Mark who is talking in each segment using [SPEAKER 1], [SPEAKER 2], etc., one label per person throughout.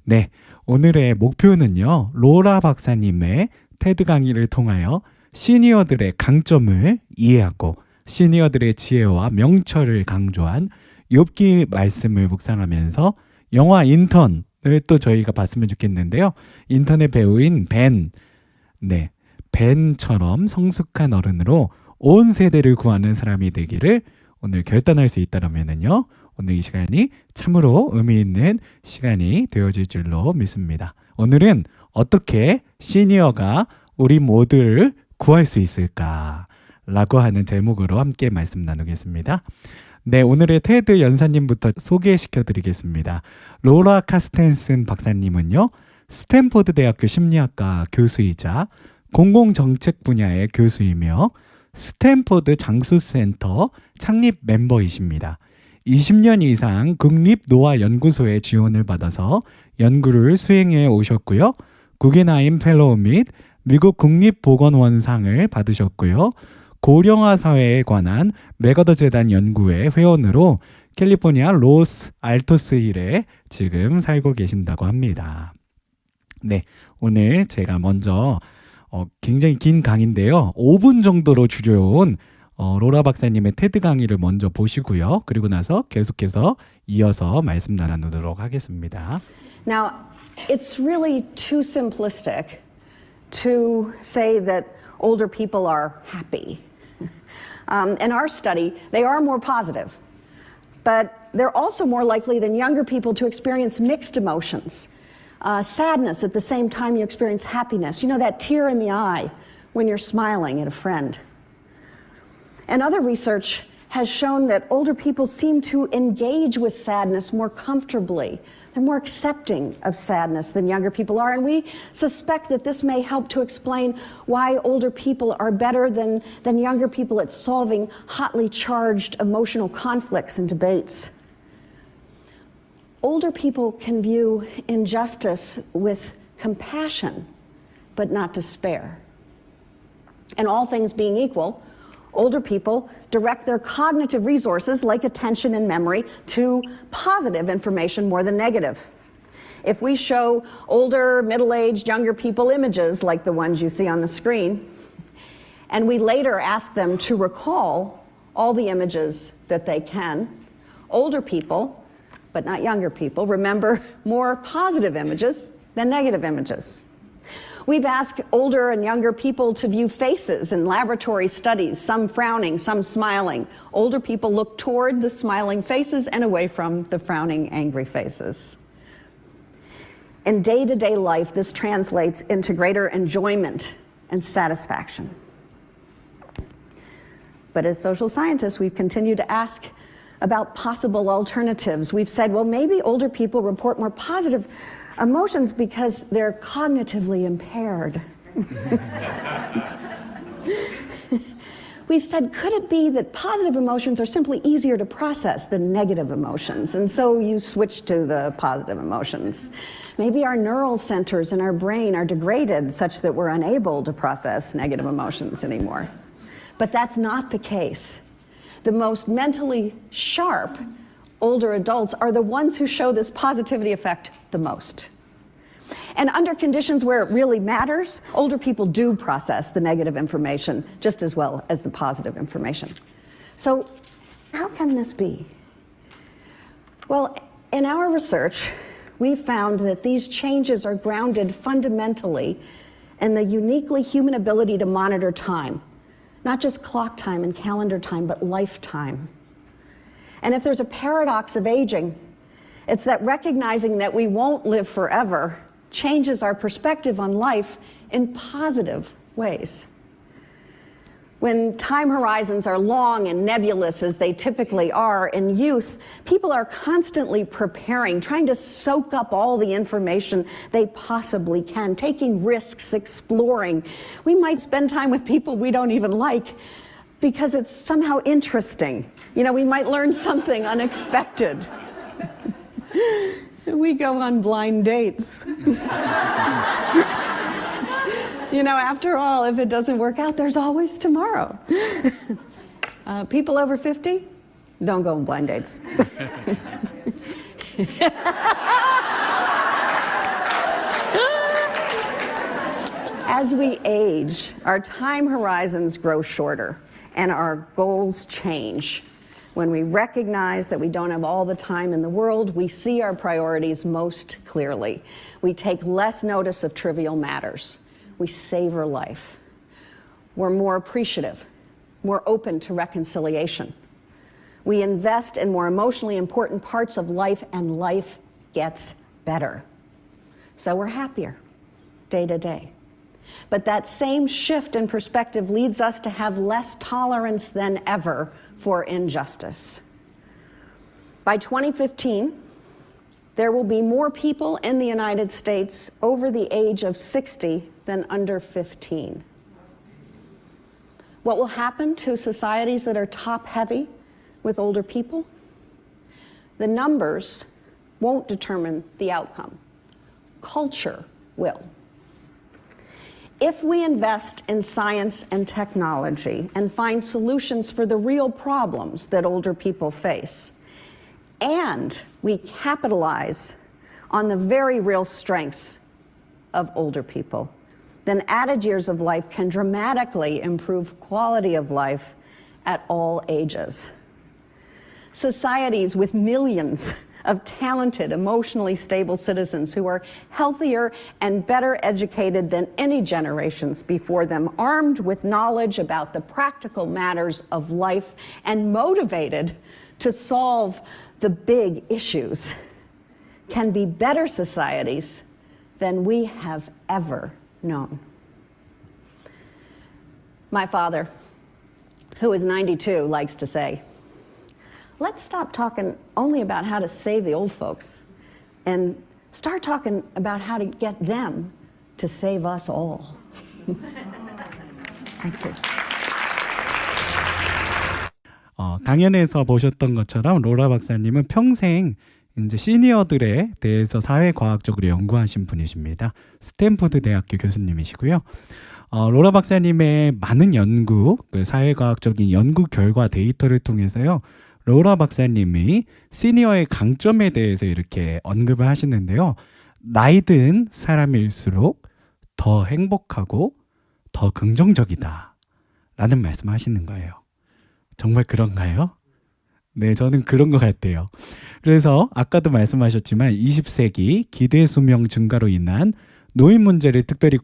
[SPEAKER 1] 네, 오늘의 목표는요, 로라 박사님의 테드 강의를 통하여 시니어들의 강점을 이해하고 시니어들의 지혜와 명철을 강조한 욥기 말씀을 묵상하면서 영화 인턴을 또 저희가 봤으면 좋겠는데요. 인턴의 배우인 벤처럼 성숙한 어른으로 온 세대를 구하는 사람이 되기를 오늘 결단할 수 있다면요. 오늘 이 시간이 참으로 의미 있는 시간이 되어질 줄로 믿습니다. 오늘은 어떻게 시니어가 우리 모두를 구할 수 있을까라고 하는 제목으로 함께 말씀 나누겠습니다. 네, 오늘의 테드 연사님부터 소개시켜 드리겠습니다. 로라 카스텐슨 박사님은요, 스탠포드 대학교 심리학과 교수이자 공공정책 분야의 교수이며 스탠포드 장수센터 창립 멤버이십니다. 20년 이상 국립노화연구소의 지원을 받아서 연구를 수행해 오셨고요. 구겐하임 펠로우 및 미국 국립보건원상을 받으셨고요. 고령화 사회에 관한 맥어더 재단 연구회 회원으로 캘리포니아 로스 알토스힐에 지금 살고 계신다고 합니다. 네, 오늘 제가 먼저 굉장히 긴 강의인데요. 5분 정도로 줄여온 로라 박사님의 테드 강의를 먼저 보시고요. 그리고 나서 계속해서 이어서 말씀 나누도록 하겠습니다.
[SPEAKER 2] Now, it's really too simplistic to say that older people are happy. In our study, they are more positive, but they're also more likely than younger people to experience mixed emotions. Sadness at the same time you experience happiness. You know, that tear in the eye when you're smiling at a friend. And other research has shown that older people seem to engage with sadness more comfortably. They're more accepting of sadness than younger people are, and we suspect that this may help to explain why older people are better than younger people at solving hotly charged emotional conflicts and debates. Older people can view injustice with compassion, but not despair. And all things being equal, older people direct their cognitive resources, like attention and memory, to positive information more than negative. If we show older, middle-aged, younger people images like the ones you see on the screen, and we later ask them to recall all the images that they can, older people, but not younger people, remember more positive images than negative images. We've asked older and younger people to view faces in laboratory studies, some frowning, some smiling. Older people look toward the smiling faces and away from the frowning, angry faces. In day-to-day life, this translates into greater enjoyment and satisfaction. But as social scientists, we've continued to ask about possible alternatives. We've said, well, maybe older people report more positive emotions because they're cognitively impaired. We've said, could it be that positive emotions are simply easier to process than negative emotions? And so you switch to the positive emotions. Maybe our neural centers in our brain are degraded such that we're unable to process negative emotions anymore. But that's not the case. The most mentally sharp older adults are the ones who show this positivity effect the most. And under conditions where it really matters, older people do process the negative information just as well as the positive information. So how can this be? Well, in our research, we found that these changes are grounded fundamentally in the uniquely human ability to monitor time. Not just clock time and calendar time, but lifetime. And if there's a paradox of aging, it's that recognizing that we won't live forever changes our perspective on life in positive ways. When time horizons are long and nebulous, as they typically are in youth, people are constantly preparing, trying to soak up all the information they possibly can, taking risks, exploring. We might spend time with people we don't even like because it's somehow interesting. You know, we might learn something unexpected. We go on blind dates. You know, after all, if it doesn't work out, there's always tomorrow. People over 50, Don't go on blind dates. As we age, our time horizons grow shorter and our goals change. When we recognize that we don't have all the time in the world, we see our priorities most clearly. We take less notice of trivial matters. We savor life. We're more appreciative, more open to reconciliation. We invest in more emotionally important parts of life, and life gets better. So we're happier day to day. But that same shift in perspective leads us to have less tolerance than ever for injustice. By 2015, there will be more people in the United States over the age of 60 than under 15. What will happen to societies that are top-heavy with older people? The numbers won't determine the outcome. Culture will. If we invest in science and technology and find solutions for the real problems that older people face, and we capitalize on the very real strengths of older people, then added years of life can dramatically improve quality of life at all ages. Societies with millions of talented, emotionally stable citizens who are healthier and better educated than any generations before them, armed with knowledge about the practical matters of life and motivated to solve the big issues, can be better societies than we have ever known. My father, who is 92, likes to say, let's stop talking only about how to save the old folks and start talking about how to get them to save us all. Thank you.
[SPEAKER 1] 강연에서 보셨던 것처럼 로라 박사님은 평생 이제 시니어들에 대해서 사회과학적으로 연구하신 분이십니다. 스탠포드 대학교 교수님이시고요. 로라 박사님의 많은 연구, 그 사회과학적인 연구 결과 데이터를 통해서요. 로라 박사님이 시니어의 강점에 대해서 이렇게 언급을 하시는데요. 나이 든 사람일수록 더 행복하고 더 긍정적이다 라는 말씀을 하시는 거예요. 정말 그런가요? 네, 저는 그런 것 같아요. 그래서 아까도 말씀하셨지만 20세기 기대 수명 증가로 인한 노인 문제를 특별히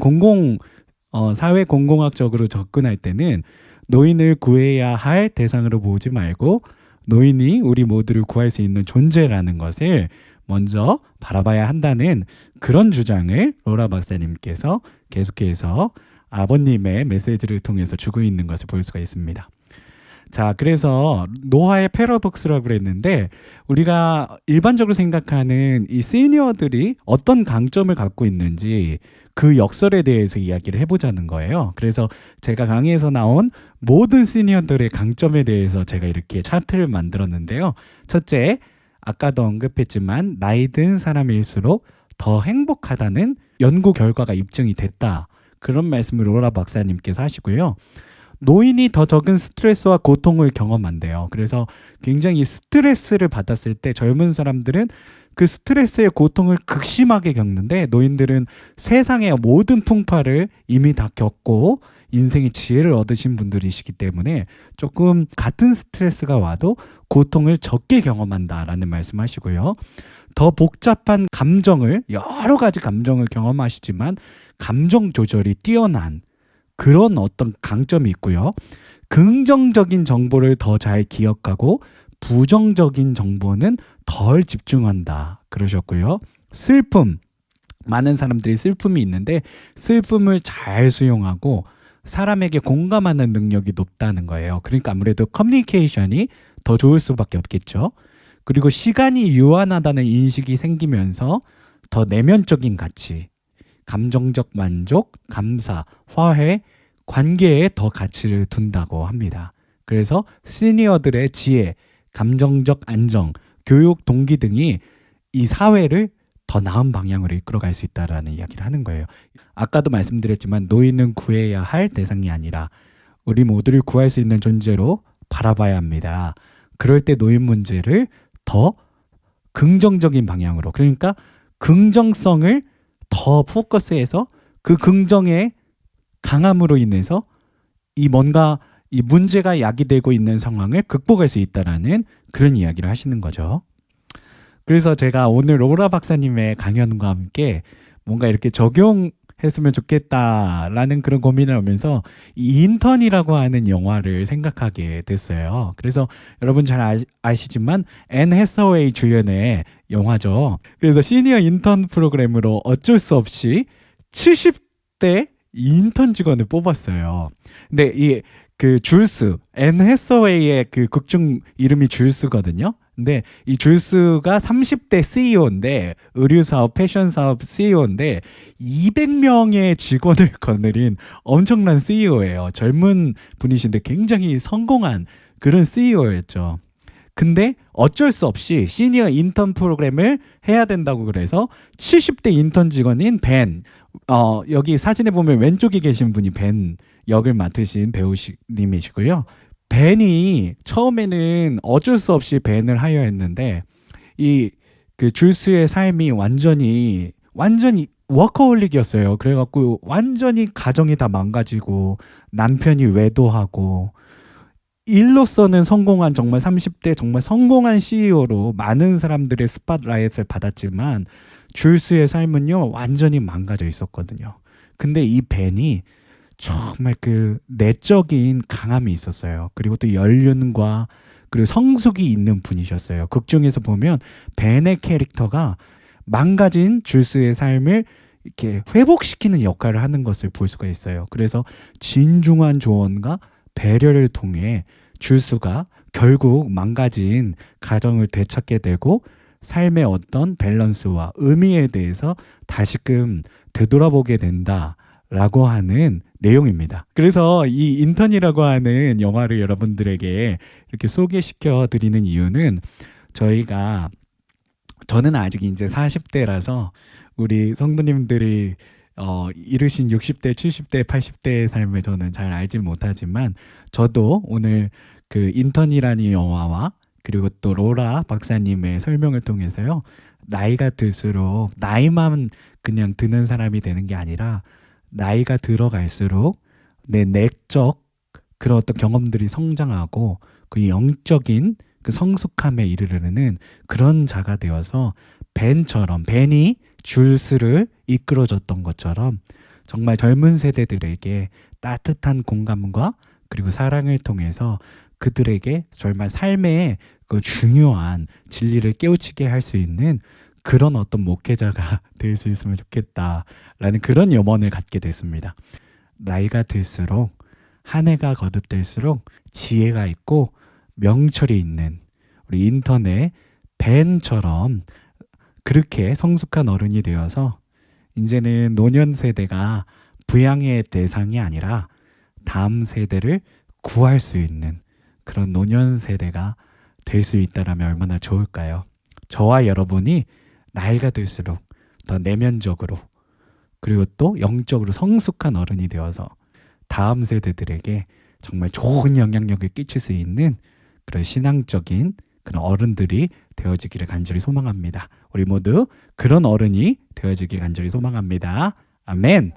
[SPEAKER 1] 사회 공공학적으로 접근할 때는 노인을 구해야 할 대상으로 보지 말고 노인이 우리 모두를 구할 수 있는 존재라는 것을 먼저 바라봐야 한다는 그런 주장을 로라 박사님께서 계속해서 아버님의 메시지를 통해서 주고 있는 것을 볼 수가 있습니다. 자, 그래서 노화의 패러독스라고 그랬는데 우리가 일반적으로 생각하는 이 시니어들이 어떤 강점을 갖고 있는지 그 역설에 대해서 이야기를 해보자는 거예요. 그래서 제가 강의에서 나온 모든 시니어들의 강점에 대해서 제가 이렇게 차트를 만들었는데요. 첫째, 아까도 언급했지만 나이 든 사람일수록 더 행복하다는 연구 결과가 입증이 됐다. 그런 말씀을 로라 박사님께서 하시고요. 노인이 더 적은 스트레스와 고통을 경험한대요. 그래서 굉장히 스트레스를 받았을 때 젊은 사람들은 그 스트레스의 고통을 극심하게 겪는데 노인들은 세상의 모든 풍파를 이미 다 겪고 인생의 지혜를 얻으신 분들이시기 때문에 조금 같은 스트레스가 와도 고통을 적게 경험한다라는 말씀하시고요. 더 복잡한 감정을 여러 가지 감정을 경험하시지만 감정 조절이 뛰어난 그런 어떤 강점이 있고요. 긍정적인 정보를 더 잘 기억하고 부정적인 정보는 덜 집중한다 그러셨고요. 슬픔, 많은 사람들이 슬픔이 있는데 슬픔을 잘 수용하고 사람에게 공감하는 능력이 높다는 거예요. 그러니까 아무래도 커뮤니케이션이 더 좋을 수밖에 없겠죠. 그리고 시간이 유한하다는 인식이 생기면서 더 내면적인 가치, 감정적 만족, 감사, 화해, 관계에 더 가치를 둔다고 합니다. 그래서 시니어들의 지혜, 감정적 안정, 교육 동기 등이 이 사회를 더 나은 방향으로 이끌어갈 수 있다라는 이야기를 하는 거예요. 아까도 말씀드렸지만 노인은 구해야 할 대상이 아니라 우리 모두를 구할 수 있는 존재로 바라봐야 합니다. 그럴 때 노인 문제를 더 긍정적인 방향으로, 그러니까 긍정성을 더 포커스해서 그 긍정의 강함으로 인해서 이 뭔가 이 문제가 야기되고 있는 상황을 극복할 수 있다라는 그런 이야기를 하시는 거죠. 그래서 제가 오늘 로라 박사님의 강연과 함께 뭔가 이렇게 적용했으면 좋겠다라는 그런 고민을 하면서 이 인턴이라고 하는 영화를 생각하게 됐어요. 그래서 여러분 잘 아시지만 앤 해서웨이 주연의 영화죠. 그래서 시니어 인턴 프로그램으로 어쩔 수 없이 70대 인턴 직원을 뽑았어요. 근데 이 그 줄스, 앤 해서웨이의 그 극중 이름이 줄스거든요. 근데 이 줄스가 30대 CEO인데, 의류 사업, 패션 사업 CEO인데 200명의 직원을 거느린 엄청난 CEO예요. 젊은 분이신데 굉장히 성공한 그런 CEO였죠. 근데 어쩔 수 없이 시니어 인턴 프로그램을 해야 된다고 그래서 70대 인턴 직원인 벤, 여기 사진에 보면 왼쪽에 계신 분이 벤 역을 맡으신 배우님이시고요. 벤이 처음에는 어쩔 수 없이 벤을 하여했는데 이 그 줄스의 삶이 완전히 워커홀릭이었어요. 그래갖고 완전히 가정이 다 망가지고 남편이 외도하고 일로서는 성공한 정말 30대 정말 성공한 CEO로 많은 사람들의 스팟라이트를 받았지만 줄스의 삶은요 완전히 망가져 있었거든요. 근데 이 벤이 정말 그 내적인 강함이 있었어요. 그리고 또 연륜과 그리고 성숙이 있는 분이셨어요. 극 중에서 보면 벤의 캐릭터가 망가진 줄스의 삶을 이렇게 회복시키는 역할을 하는 것을 볼 수가 있어요. 그래서 진중한 조언과 배려를 통해 줄스가 결국 망가진 가정을 되찾게 되고 삶의 어떤 밸런스와 의미에 대해서 다시금 되돌아보게 된다라고 하는 내용입니다. 그래서 이 인턴이라고 하는 영화를 여러분들에게 이렇게 소개시켜 드리는 이유는 저는 아직 이제 40대라서 우리 성도님들이 이르신 60대, 70대, 80대의 삶을 저는 잘 알지 못하지만 저도 오늘 그 인턴이라는 영화와 그리고 또 로라 박사님의 설명을 통해서요. 나이가 들수록 나이만 그냥 드는 사람이 되는 게 아니라 나이가 들어갈수록 내 내적 그런 어떤 경험들이 성장하고 그 영적인 그 성숙함에 이르르는 그런 자가 되어서 벤이 줄스를 이끌어줬던 것처럼 정말 젊은 세대들에게 따뜻한 공감과 그리고 사랑을 통해서 그들에게 정말 삶의 그 중요한 진리를 깨우치게 할 수 있는 그런 어떤 목회자가 될 수 있으면 좋겠다라는 그런 염원을 갖게 됐습니다. 나이가 들수록 한 해가 거듭될수록 지혜가 있고 명철이 있는 우리 인턴의 벤처럼 그렇게 성숙한 어른이 되어서 이제는 노년 세대가 부양의 대상이 아니라 다음 세대를 구할 수 있는 그런 노년 세대가 될 수 있다라면 얼마나 좋을까요? 저와 여러분이 나이가 들수록 더 내면적으로 그리고 또 영적으로 성숙한 어른이 되어서 다음 세대들에게 정말 좋은 영향력을 끼칠 수 있는 그런 신앙적인 그런 어른들이 되어지기를 간절히 소망합니다. 우리 모두 그런 어른이 되어지길 간절히 소망합니다. 아멘.